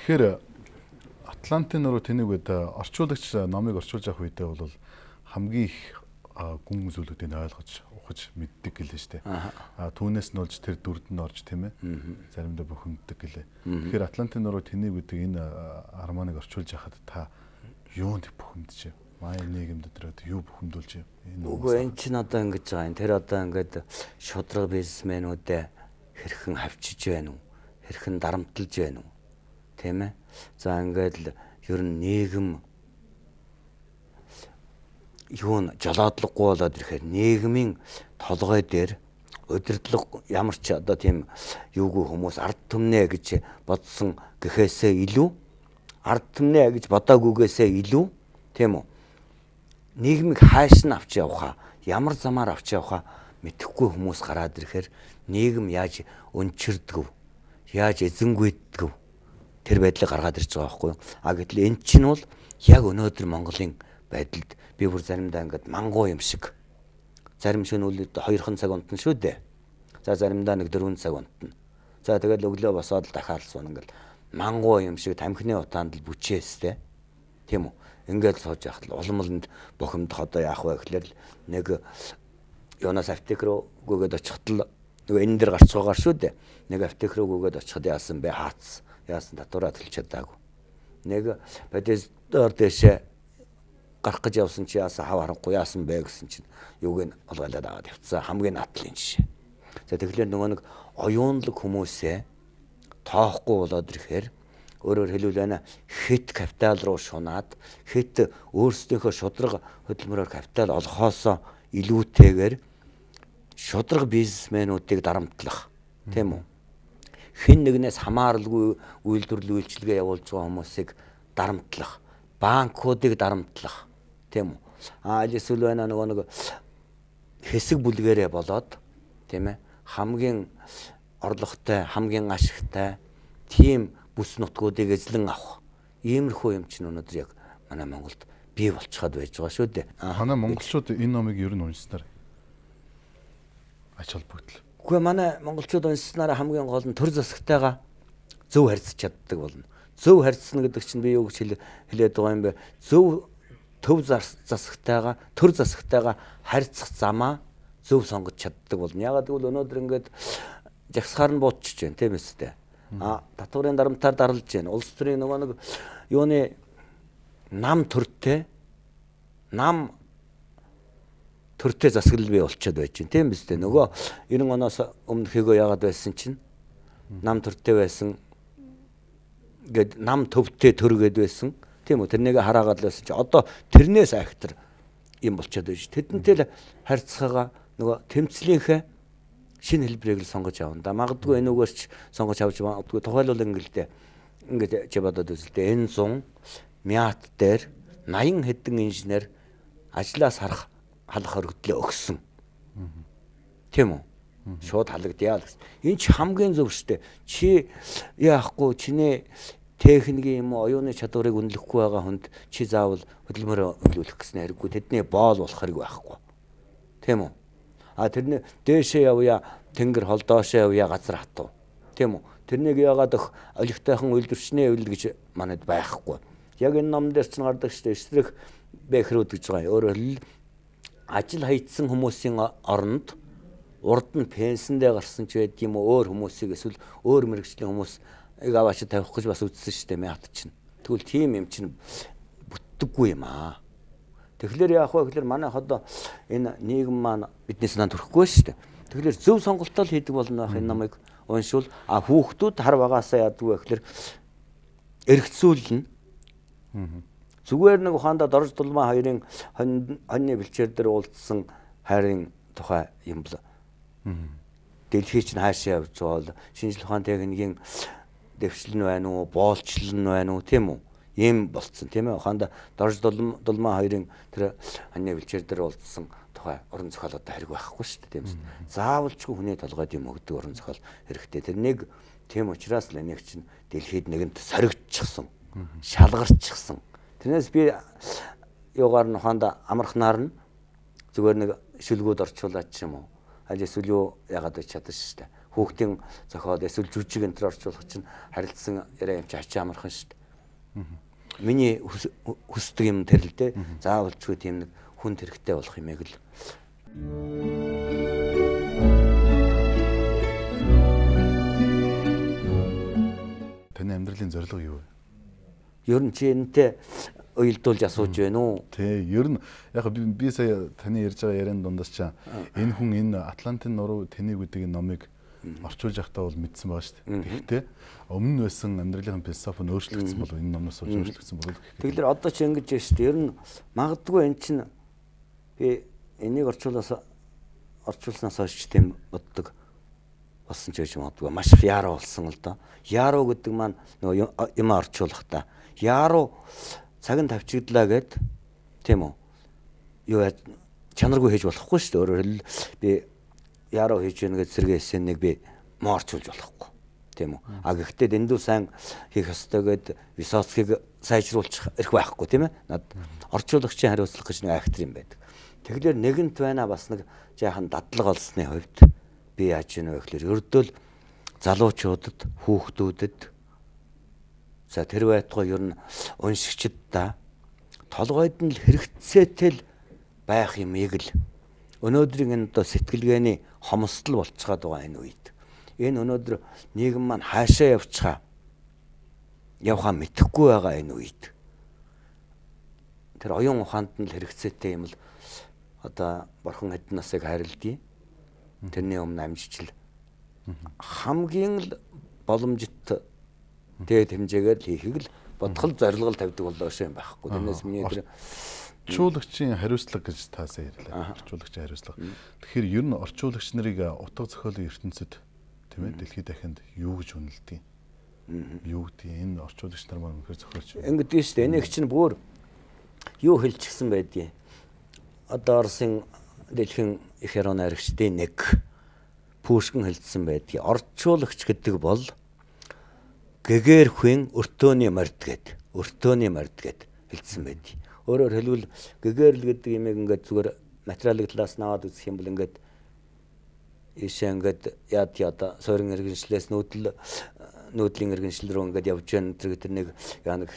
тэгэхээр Атлантын руу тэнийг орчуулагч номыг орчуулж авах үедээ бол хамгийн их гүн зүйлүүдийг ойлгож ухаж мэддэг гэлээ штэ. Түүнээс нь болж тэр дүрд нь орж тийм ээ. Заримдаа бухимддаг гэлээ. Тэгэхээр Атлантын руу тэнийг гэдэг энэ арманыг орчуулж яхад та юунд бухимдж маяг нийгэмд өдрөд юу бухимдуулж энэ үгүй эн чинь одоо ингэж байгаа юм. Тэр одоо ингээд шудраг бизнесмэнүүдэд хэрхэн хавчиж байна уу? Хэрхэн дарамтлж байна уу? Тийм ээ. За ингээд л ер нь нийгэм юу н жолоодлогогүй болоод ирэхээр нийгмийн толгой дээр удирдлага ямар ч одоо тийм юугүй хүмүүс ард түмнэ гэж бодсон гэхээсээ илүү ард түмнэ гэж бодоагүйгээсээ илүү тийм үү нийгмийг хааш нь авч явахаа ямар замаар авч явахаа мэдэхгүй хүмүүс гараад ирэхээр нийгэм яаж өнчирдгөв яаж эзэнгүйдгөв тэр байдлыг гаргаад ирж байгаа байхгүй юу гэтэл эн чинь бол яг өнөөдөр Монголын байдалд би бүр заримдаа ингээд мангуу юм шиг зарим шөнө үл 2 цаг унтна шүү дээ. За заримдаа 1-4 цаг унтна. За тэгэл өглөө босоод дахиад суун ингээд мангуу юм шиг тамхины утаанд л бүчээстэй. Тийм үү? Ингээд сууж яхад л улмалнд бохимдох одоо яах вэ гэхлээр нэг юунаас аптек руу гүгээд очихд л нөгөө энэ дэр гарч байгаа шүү дээ. Нэг аптек руу гүгээд очихд яасан бэ? Хаац. Яасан татвараа төлж чадаагүй. Нэг бодисдор дэшээ гарах гэж явсан чи яасан хав харанхуй яасан бэ гэсэн чинь юуг нь олгоолаад аваад явцсан хамгийн натлын жишээ. За тэгэхээр нөгөө нэг оюунлаг хүмүүсээ тоохгүй болоод ирэхээр өөрөөр хэлбэл байна хит капитал руу шунаад хит өөрсдийнхөө шудраг хөдөлмөрөөр капитал олохоосоо илүүтэйгээр шудраг бизнесмэнүүдийг дарамтлах тийм үү? Хэн нэгнээс хамааралгүй үйлдвэрлэл үйлчилгээ явуулж байгаа хүмүүсийг дарамтлах, банкуудыг дарамтлах тийм үү? Эсвэл байна нөгөө нэг хэсэг бүлгэрээ болоод тийм ээ хамгийн орлоготой, хамгийн ашигтай тийм бүс нутгуудыг эзлэн авах. Иймэрхүү юм чинь өнөөдөр яг манай Монголд бий болчиход байж байгаа шүү дээ. Манай монголчууд энэ номыг ер нь уншсанаар ач холбогдол. Үгүй манай монголчууд уншсанаар хамгийн гол нь төр засагтайгаа зөв харьцаж чаддаг болно. Зөв харьцна гэдэг чинь би юу гэж хэлээд байгаа юм бэ? Зөв төв засагтайгаа төр засагтайгаа харьцах замаа зөв сонгож чаддаг болно. Ягаад гэвэл өнөөдөр ингээд жагсахаар нь буутчих жин тийм ээ. Татварын дарамтаар дарлаж байна. Улс төрийн нөгөө нэг юуны нам төртэй засаглал бий болчиход байж байна. Тийм биз дээ. Нөгөө 90 оноос өмнө хийгөө яагаад байсан чинь нам төртэй байсан гээд нам төвтэй төргээд байсан. Тийм үү? Тэрнийг хараагаад л байсан чи одоо тэрнээс айхтар юм болчиход байж. Тэдэнтэй л харьцахаа нөгөө тэмцлийнхээ шинэ хэлбэрийг л сонгож авна да. Магадгүй энэ үгээрч сонгож авч магадгүй тухайлбал ингээд чи бодоод үзэлтэй энэ 100 мяат дээр 80 хэдэн инженер ажлаас халах хоригдлоо өгсөн. Тийм үү? Шууд халагдъя л гэсэн. Энэ ч хамгийн зөв штэ. Чи яахгүй чиний техникийн юм уу оюуны чадварыг үнэлэхгүй байгаа хүнд чи заавал хөдөлмөрөө өнгөлүүлэх гэсэн хэрэггүй тэдний боол болох хэрэг байхгүй. Тийм үү? Тэрний дээшээ явъя тэнгэр хол доошоо явъя газар хатуу. Тийм үү? Тэрнийг яагаад олигтойхон үйлдвэрчний эвлэл гэж манайд байхгүй. Яг энэ ном дээр ч гардаг штэ эсрэг бэхрүүд гэж байгаа. Өөрөөр хэлбэл ажил хайцсан хүмүүсийн оронд урд нь пенсэндээ гарсан ч байд юм уу өөр хүмүүсийг эсвэл өөр мэрэгжлийн хүмүүс аваач тавих гэж бас үзсэн штэ мяат чинь. Тэгвэл тийм юм чинь бүтдэггүй юм аа. Тэгэхээр яах вэ гэхээр манай одоо энэ нийгэм маань биднээс наа төрөхгүй шүү дээ. Тэгэхээр зөв сонголтоо хийдэг болно энэ намайг уншвал хүүхдүүд хар багаасаа яадаг вэ гэхээр эргэцүүлнэ. Зүгээр нэг ухаандаа Дорж Дулмаа хоёрын хоньны бэлчээр дээр уулзсан хайрын тухай юм бл. Дэлхий чинь хаашаа явж байгаа бол шинжлэх ухааны техникийн дэвшлэн байна уу, боолчлон байна уу, тийм үү? Ийм болцсон тийм ээ. Ухаандаа Дорж Дулмаа хоёрын тэр хоньны бэлчээр дээр уулзсан тухай уран зохиол одоо хэрэг байхгүй шүү дээ тийм үү? Заавалчгүй хүний толгойд юм өгдөг уран зохиол хэрэгтэй. Тэр нэг тийм учраас л энийг чинь дэлхийд нэгэнт соригдчихсан, шалгарчихсан. Тэрнээс би юугаар нь ухаандаа амархнаар нь зүгээр нэг шүлгүүд орчуулаад ч юм уу. Аль эсвэл юу яагаад ч чадсан шүү дээ. хүүхдийн зохиол эсвэл жүжиг энэ төр орчуулах чинь харилцсан яриа юм чи ачаа амархан шүү дээ. Миний хүсдэг юм тэр л дээ. Заавалчгүй тийм нэг хүн хэрэгтэй болох юм яг л. Таны амьдралын зорилго юу вэ? Ер нь чи энэтэй уялдуулж асууж байна уу? Тий, ер нь яг би сая таны ярьж байгаа ярианы дундаас ч энэ хүн энэ Атлантын нуруу тэнийг гэдэг энэ номыг орчуулж явахдаа бол мэдсэн байгаа шүү дээ. Тэгэхдээ өмнө нь байсан амьдралын философи нь өөрчлөгдсөн болов энэ номноос болж өөрчлөгдсөн болов гэх. Тэгэхээр одоо ч ингэж байна шүү дээ. Ер нь магадгүй эн чинь би энийг орчуулснаас хойш тийм боддог болсон ч гэж магадгүй маш их яруу болсон л доо. Яруу гэдэг маань нөгөө юм орчуулах та. Яруу цаг нь тавьчихдлаа гэд тийм үү? Юу чанаргүй хийж болохгүй шүү дээ. Өөрөөр хэлбэл би яруу хийж гэнэ гэж сэргээсэн нэг би моорчулж болохгүй. Тийм үү? А гэхдээ дэндүү сайн хийх ёстой гэд Высоцкийг сайжруулах эрх байхгүй тийм ээ? Над орчуулагчийн хариуцлага гэж нэг актер юм байдаг. Тэгэхээр нэгэнт байна бас нэг жаахан дадлаг олсны хувьд би яаж ийнэ вэ гэхээр ердөө л залуучуудад, хүүхдүүдэд за тэр байтугай ер нь уншигчд та толгойд нь л хэрэгцээтэй л байх юмыг л өнөөдрийн энэ одоо сэтгэлгээний хомсдол болцгаад байгаа энэ үед. Энэ өнөөдөр нийгэм маань хаашаа явхаа мэдэхгүй байгаа энэ үед. Тэр оюун ухаанд нь л хэрэгцээтэй юм л одоо бурхан хэдэн насыг хайрладаг. Тэрний өмнө амжичл хамгийн л боломжит тэгээд хэмжээгээр л хийхийг л бодгол зорилгол тавьдаг болоо шин байхгүй. Тэрнээс миний тэр орчуулагчийн хариуцлага гэж таасаа ярьлаа. Орчуулагчийн хариуцлага. Тэгэхээр ер нь орчуулагч нарыг утга зохиолын ертөнцид тийм ээ дэлхийд дахинд юу гэж үнэлдэг юм? Юу гэдэг энэ орчуулагч нар маань үнэхээр зохиолч. Ингэдэг шүү дээ. Энийг чинь бүр юу хэлчихсэн байдгийг. Одоо Оросын дэлхийн их яруу найрагчдын нэг Пушкин хэлсэн байдгийг. Орчуулагч гэдэг бол гэгэрхүн өртөөний морд гэд хэлсэн байдгийг. Өөрөөр хэлбэл гэгэрл гэдэг имийг ингээд зүгээр материалын талаас нь аваад үзэх юм бол ингээд ийшээ ингээд яад суурин иргэншлээс нүүдлийн иргэншил рүү ингээд явж байна. Тэр нэг яа нэг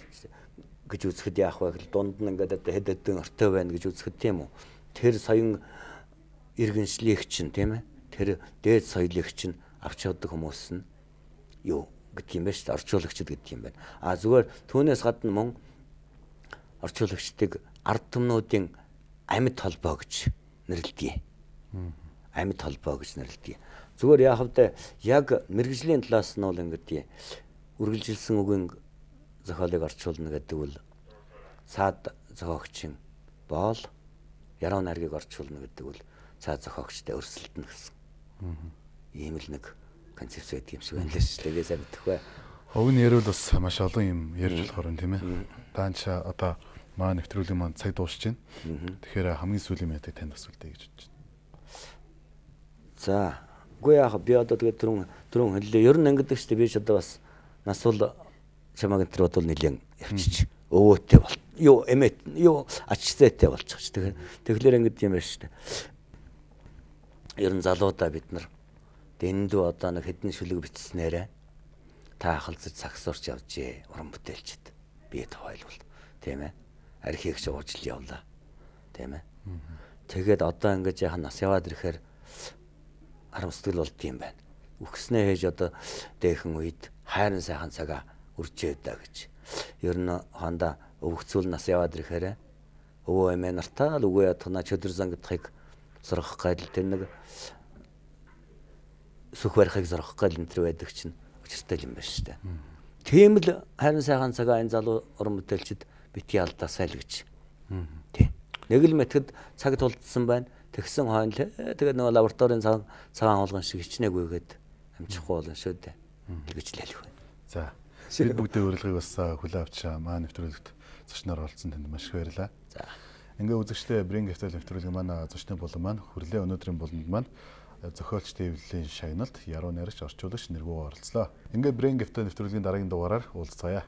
гэж үзэхэд яах вэ гэхэл дунд нь ингээд одоо хэд хэдэн ортой байна гэж үзэхэд тийм үү. Тэр соён иргэншлийг чинь тийм ээ. Тэр дээд соёлыг чинь авч явдаг хүмүүс нь юу гэдэг юм бэ шүү дээ. Орчуулагчд гэдэг юм байна. А зүгээр түүнээс гадна мөн орчуулагчдыг ард түмнүүдийн амьд холбоо гэж нэрлэдэг. Амьд холбоо гэж нэрлэдэг. Зүгээр яах вэ? Яг мэрэгжлийн талаас нь бол ингэдэг. Үргэлжилсэн үгийн зохиолыг орчуулна гэдэг бол цаад зохиогчийн боол яруу найргийг орчуулна гэдэг бол цаад зохиогчтой өрсөлдөнө гэсэн. Ийм л нэг концепц байдаг юм шиг байна л шүү дээ. Тэгээд сайн мэдхгүй. Өвн ярил бас маш олон юм ярьж болохоор юм тийм ээ. Даанча одоо маа нэвтрүүлгийн маань цаг дуусч байна. Тэгэхээр хамгийн сүүлийн мэдээ танд асуултаа гэж бодож байна. За, үгүй яах би одоо тэгээд түрүүн хэллээ. Ер нь ингэдэг шүү дээ. Би ч одоо бас нас бол чамаг энэ бодвол нэлээд явчих. Өвөөтэй бол. Юу эмэт, юу ачцээтэй болчих ч. Тэгэхээр ингэдэг юм байна шүү дээ. Ер нь залуудаа бид нар дэндүү одоо нэг хэдэн шүлэг бичснээрээ та ахалзаж сагсуурч явжээ уран бүтээлчд би тохиолвол тийм ээ архивч уужил явлаа тийм ээ тэгээд одоо ингэж яхан нас яваад ирэхээр харамсдаг болд юм байна үхснээ хийж одоо дээхэн үед хайрын сайхан цагаа үржээ даа гэж ер нь хондоо өвгцүүл нас яваад ирэхээр өвөө эмээ нартаа л үгүй ятгана чөдөр зангидахыг сургах гал тэр нэг сүх барихыг зорох гал энэ төр байдаг чинь учиртай юм байна шүү дээ. Тийм л хайрын сайхан цагаа энэ залуу уран бүтээлчд битгий алдаасай л гэж. Тий. Нэг л мэтгэд цаг тулдсан байна. Тэгсэн хойно тэгээд нөгөө лабораторийн цагаан хулган шиг хичнээгүйгээд амжихгүй болно шүү дээ. Тэгэж л хэлэх байна. За. Бид бүгдээ урилгыг бас хүлээн авч маа нэвтрүүлэгт зочноор олцсон танд маш их баярлалаа. За. Ингээ үзэгчдээ Bring Gifted нэвтрүүлгийн маань зочны болон маань хүрлээ өнөөдрийн болонд маань зохиолчдын эвлэлийн шагналд яруу найрагч орчуулагч нэргүү оролцлоо. Ингээ Bring Gifted нэвтрүүлгийн дараагийн дугаараар уулзцаая.